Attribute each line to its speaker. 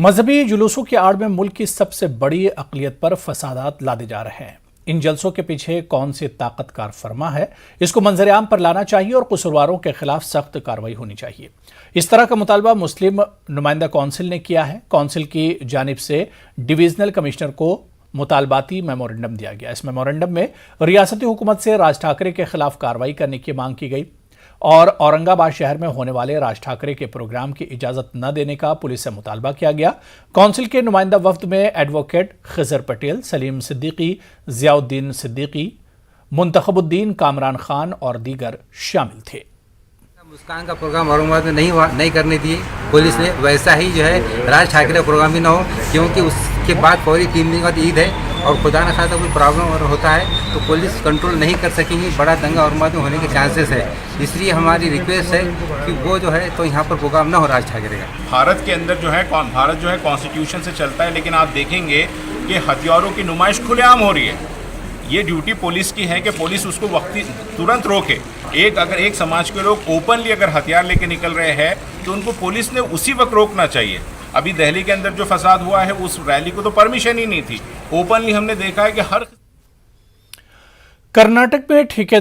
Speaker 1: मजहबी जुलूसों की आड़ में मुल्क की सबसे बड़ी अक़लियत पर फसादात लादे जा रहे हैं। इन जलसों के पीछे कौन सी ताकत कार फरमा है, इसको मंजर-ए-आम पर लाना चाहिए और कसूरवारों के खिलाफ सख्त कार्रवाई होनी चाहिए। इस तरह का मुतालबा मुस्लिम नुमाइंदा कौंसिल ने किया है। कौंसिल की जानिब से डिवीजनल कमिश्नर को मुतालबाती मेमोरेंडम दिया गया। इस मेमोरेंडम में रियासती हुकूमत से राज ठाकरे के खिलाफ कार्रवाई करने की मांग की गई और औरंगाबाद शहर में होने वाले राज ठाकरे के प्रोग्राम की इजाजत न देने का पुलिस से मुतालबा किया गया। कौंसिल के नुमाइंदा वफ्द में एडवोकेट खिजर पटेल, सलीम सिद्दीकी, जियाउद्दीन सिद्दीकी, मुंतखबुद्दीन, कामरान खान और दीगर शामिल थे।
Speaker 2: मुस्कान का प्रोग्राम औरंगाबाद में नहीं करने दिए पुलिस ने। वैसा ही जो है राज ठाकरे का प्रोग्राम भी ना हो, क्योंकि उसके बाद फौरी 3 दिन के बाद ईद है और खुदा न खास्ता कोई प्रॉब्लम और होता है तो पुलिस कंट्रोल नहीं कर सकेंगी। बड़ा दंगा औरंगाबाद में होने के चांसेस है। इसलिए हमारी रिक्वेस्ट है कि वो जो है तो यहाँ पर प्रोग्राम ना हो राज ठाकरे का।
Speaker 3: भारत के अंदर भारत जो है कॉन्स्टिट्यूशन से चलता है, लेकिन आप देखेंगे कि हथियारों की नुमाइश खुलेआम हो रही है। ये ड्यूटी पुलिस की है कि पुलिस उसको तुरंत रोके। अगर एक समाज के लोग ओपनली अगर हथियार लेके निकल रहे हैं तो उनको पुलिस ने उसी वक्त रोकना चाहिए। अभी दिल्ली के अंदर जो फसाद हुआ है उस रैली को तो परमिशन ही नहीं थी। ओपनली हमने देखा है कि हर
Speaker 1: कर्नाटक में ठेके